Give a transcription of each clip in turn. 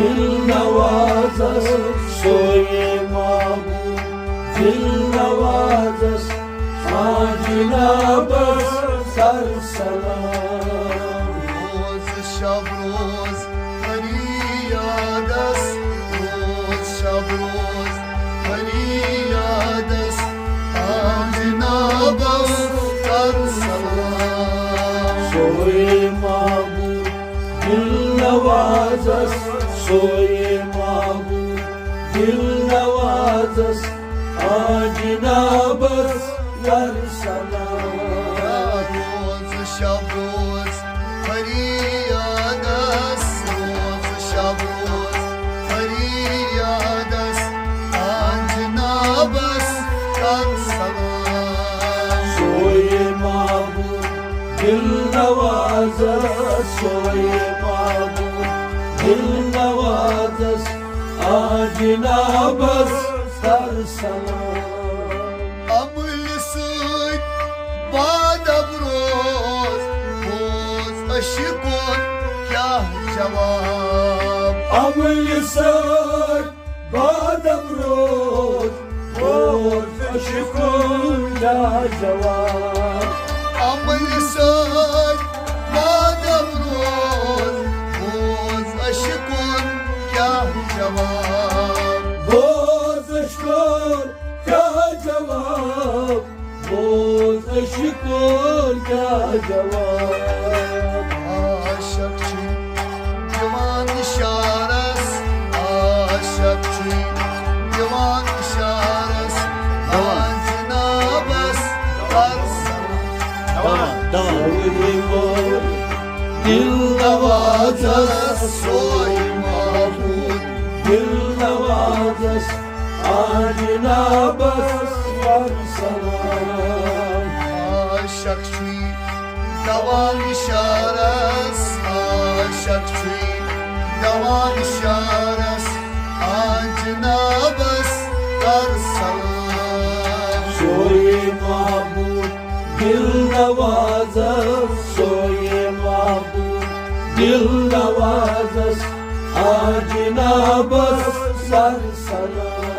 दिल नवाज़स सोए महबूब दिल नवाज़स जनाबस सर सलाम रोज शब रोज फरियादस रोज शब रोज फरियादस जनाबस सर सलाम सोए महबूब दिल नवाज़स सोए महबूब दिल नवाज़स जनाबस सर सलाम रोज शब रोज फरियादस रोज शब रोज फरियादस जनाबस सर सलाम सोए महबूब दिल नवाज़स सोए महबूब दिल नवाज़स जनाबस सर सलाम अमल सूद बादब रोज रोज अशिकों क्या जवाब अमल सर बादम रोज रोज अशकुन का जवाब अमल सूद बादब रोज रोज अशिकों क्या जवाब रोज अशकुन का जवाब रोज अशकुन का जवाब आशक छी जवान इशारस आशक छी जवान इशारस जनाबस सर सलाम दिल नवाज़स सोई महबूब दिल नवाज़स जनाबस सर सलाम आशक छी जवान इशारस आशक छी जवान इशारस जनाबस सर सलाम सोए महबूब दिल नवाज़स सोए महबूब दिल नवाज़स जनाबस सर सलाम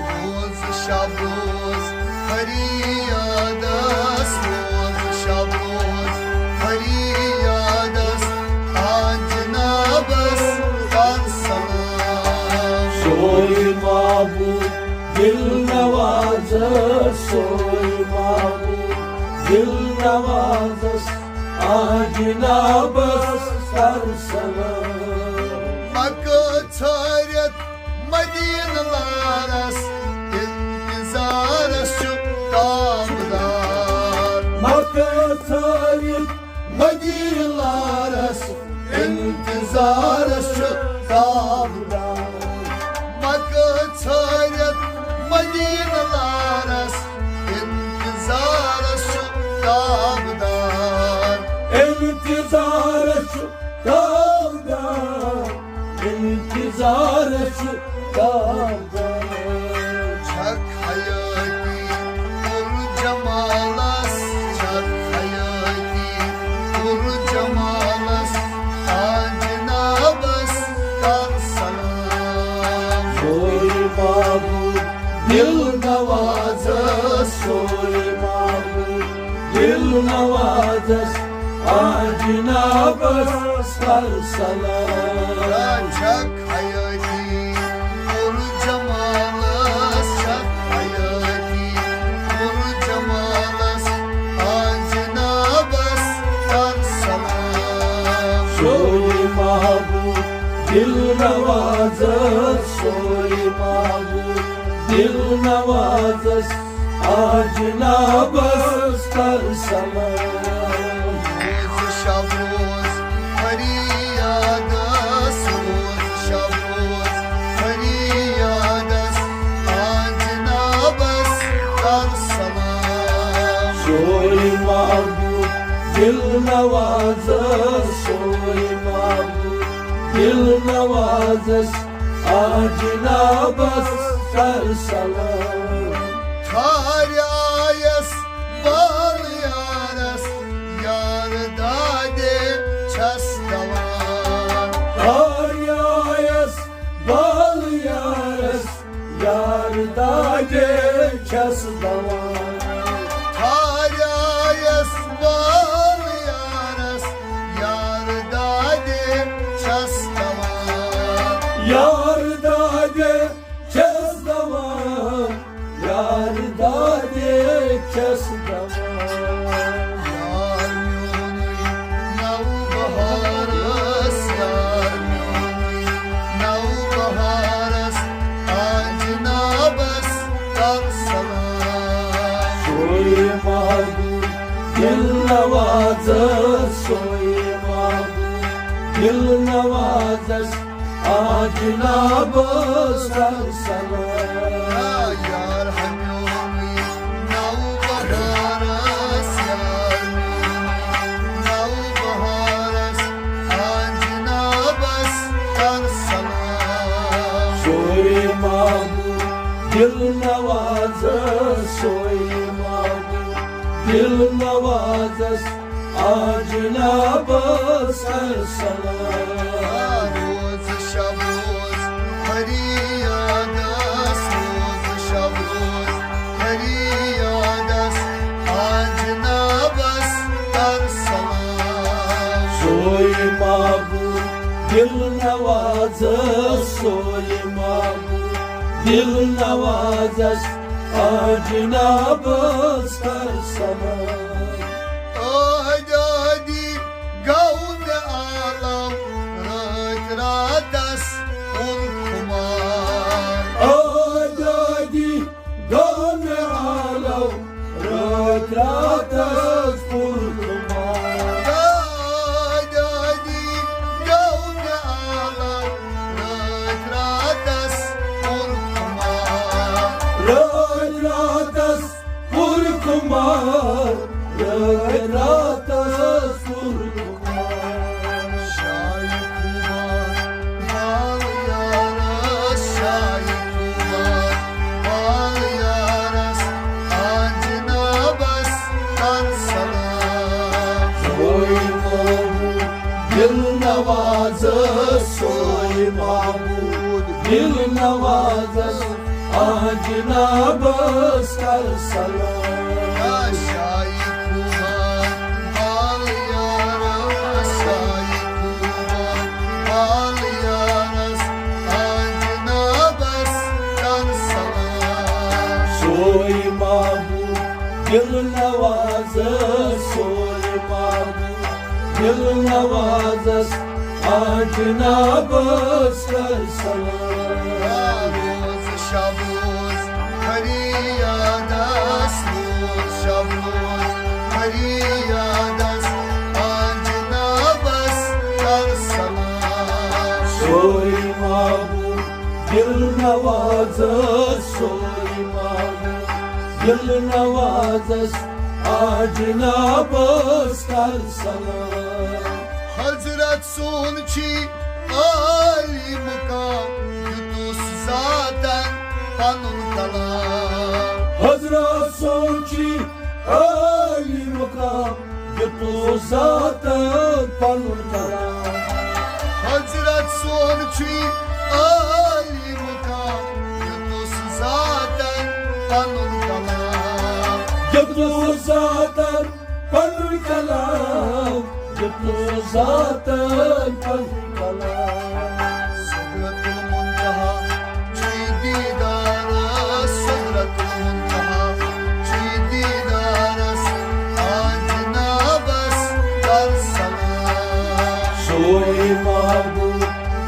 रोज शब रोज फरियादस रोज शब रोज फरियादस जनाबस सर सलाम सोए महबूब दिल नवाज़स सोए महबूब दिल नवाज़स जनाबस सर सलाम मक्का छारित मदीन लारस इंतज़ारस छु ताबदार मक्का छारित मदीन लारस इंतज़ारस छु ताबदार मक्का छारित मदीन लारस इंतज़ारस छु ताबदार इंतज़ारस छु ताबदार इंतज़ारस छु ताबदार छक हयाती पुर जमालस छक हयाती पुर जमालस जनाबस सर सलाम सोए महबूब दिल नवाज़स सोए महबूब दिल नवाज़स जनाबस सर सलाम छक हयाती पुर जमालस छक हयाती पुर जमालस जनाबस सर सलाम सोए महबूब दिल नवाज़स सोए महबूब दिल नवाज़स जनाबस सर सलाम रोज शब रोज फरियादस रोज शब रोज फरियादस जनाबस सर सलाम सोए महबूब दिल नवाज़स सोए महबूब दिल नवाज़स जनाबस सर सलाम थार्यायस बालयारस यार दादे छस दवान आर्याय kes davar Taryayas bal yaras Yar dadim çastavar Yar dade kes davar Yar dade kes davar Yar yuni nav baharas Yar yuni nav baharas Acnabas dar salam Soy mabud dil nawazas Soy mabud dil nawazas Acnabas dar salam Yar hamyoni nav baharas Yar yuni nav baharas Acnabas dar salam Soy mabud dil nawazas Soy mabud dil nawazas Acnabas dar salam Roz şabroz hariyadas Roz şabroz hariyadas Acnabas dar salam Soy mabud dil nawazas Soy mabud dil nawazas Acnabas dar salam Adadi gavne alam Ratratas urkumar Adadi gane alav Retratas kurkumar Adadi gavne alam Ratratas urkumar Retratas kurkumar Retratas kurkumar Şahit kumar bal yaras Şahit kumar bal yaras Acnabas dar salam Soy mabud dil nawazas Soy mabud dil nawazas Acnabas dar salam Şahit kumar bal yaras Şahit kumar bal yaras Acnabas dar salam Soy mabud dil nawazas Soy mabud dil nawazas Acnabas dar salam Roz şabroz hariyadas Roz şabroz hariyadas Acnabas dar salam Soy mabud dil nawazas Soy mabud dil nawazas Acnabas dar salam Hazret sunçi Ali mukam Yunus zaten kanun kalam Hazret Sochi Ali Mukam Yutu zaten panur kalam Hazret sunçi Ali mukam Yunus zaten kanun kalam Yutu zaten panur kalam Yutu zaten panur kalam Sıdratul muntaha çi didaras Sıdratul muntaha çi didaras Acnabas dar salam Soy mabud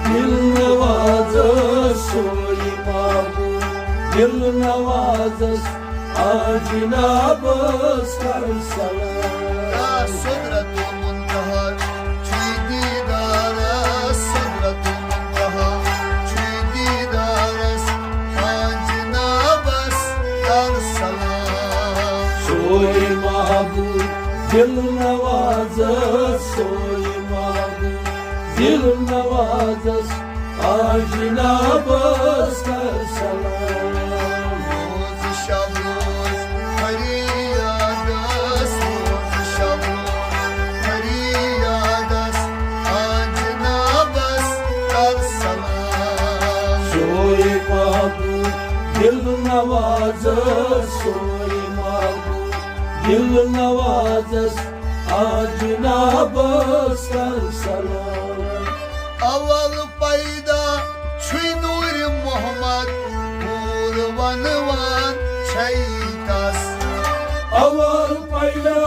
dil nawazas Soy mabud dil nawazas Acnabas dar salam Sıdratul muntaha çi didaras Sıdratul muntaha çi didaras Acnabas dar salam Soy mabud dil nawazas Soy mabud dil nawazas Acnabas dar salam Roz şabroz hariyadas Roz şabroz hariyadas Acnabas dar salam Soy mabud दिल नवाज सोई महबूब दिल नवाजस आज नाबस कर सलाम अवल पैदा छुई नूर मोहम्मद पूर वनवान छैतास अवल पैदा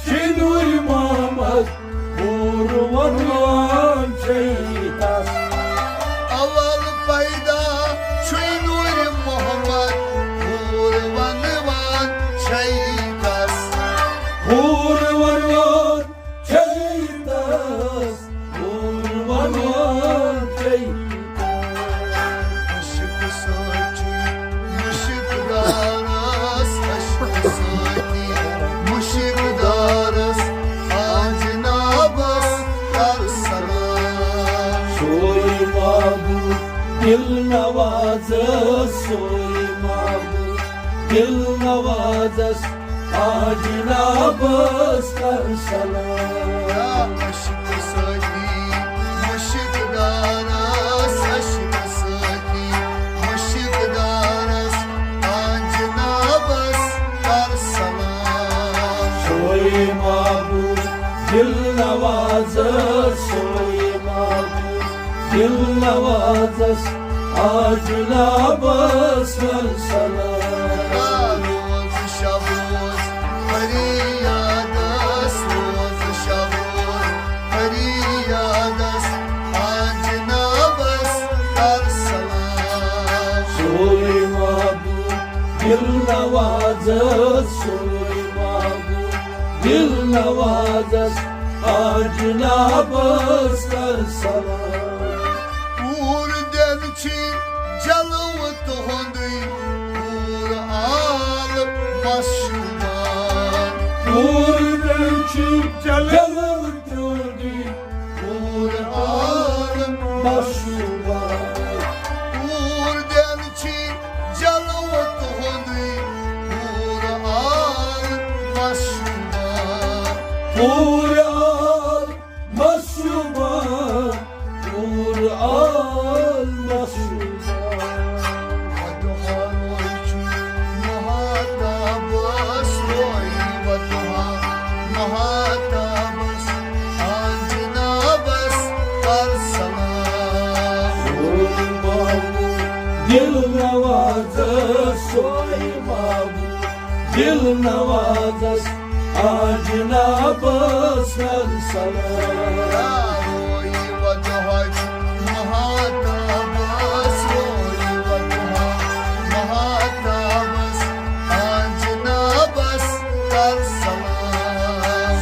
छुई नूर मोहम्मद पूर वनवान छैतास अवल पैदा छुई नूर मोहम्मद पूर वनवान छैतास पूर वनवान छैतास पूर वनवान छैतास अशक सोची मुश्क दारस अशक सोची मुश्क दारस आज नाबस कर सलाम सोई महबूब दिल नवाज सोई महबूब दिल नवाजस आज नाबस कर सलाम अशक सोची मुश्क दारस अशक सोची मुश्क दारस आज नाबस कर सलाम सोई महबूब दिल नवाज सोई महबूब दिल नवाजस आज नाबस कर सलाम रोज शबोज फरियादस रोज शबोज फरियादस आज नाबस कर सलाम सोई महबूब दिल नवाज सोई महबूब दिल नवाजस आज नाबस कर सलाम पूर दिन छी जलव तुहंदी पूर आल मशुमान पूर दिलची जलव तुहंदी पूर आल मशूबा पूर दिन छी जलव तुहंदी पूर आल मशुमान पूर आल मशूबा पूर आल मशूबा दिल नवाज सोई महबूब दिल नवाजस आज नाबस कर सलाम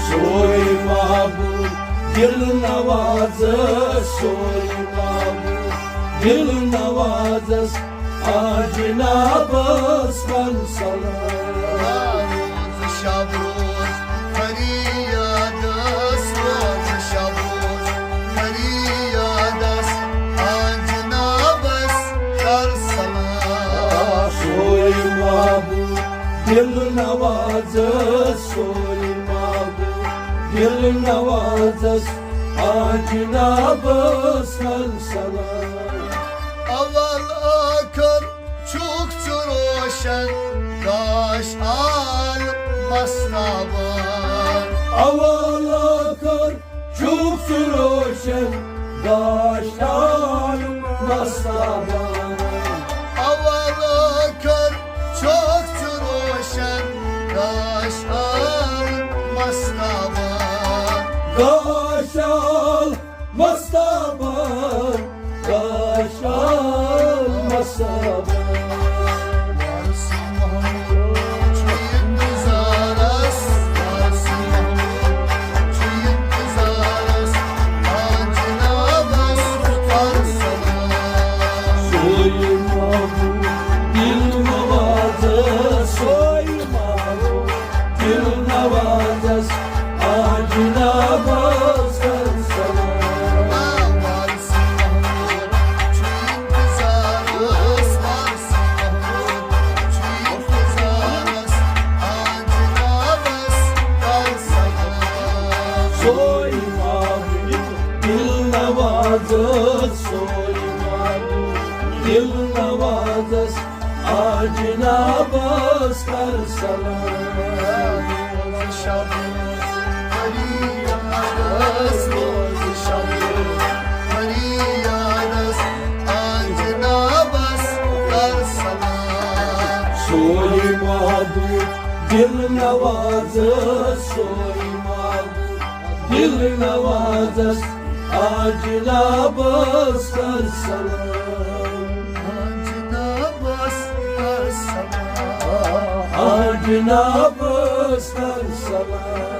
सोई महबूब दिल नवाज सोई महबूब दिल नवाजस आज नाबस कर सलाम शबरोज फरियादस रोज शबरोज फरियादस आज नाबस कर सलाम सोई महबूब दिल नवाज सोई महबूब दिल नवाजस आज नाबस कर सलाम अवल आखर çok रोशन दाश आल मसनाबान अवल आखर çok रोशन दाştan masaban अवल आखर çok रोशन दाश आल मसनाबान Daşal masaban Daşal masaban Varsın Mahmud çuyun kızaras Varsın Mahmud çuyun kızaras Acına bas varsana Soy mahbub dil navazı Soy mahbub dil navazı Acına bas sana Varsın Mahmud çuyun kızaras Varsın Mahmud çuyun kızaras Acına bas varsana Soy mahbub dil navazı Soy mahbub dil navazı Cenab astar salam Soy mabud dil nawaz Soy mabud dil nawaz Cenab astar salam Cenab astar salam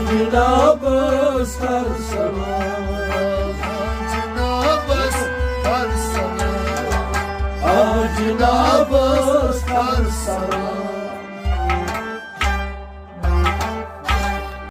Cenab astar salam Cenab astar salam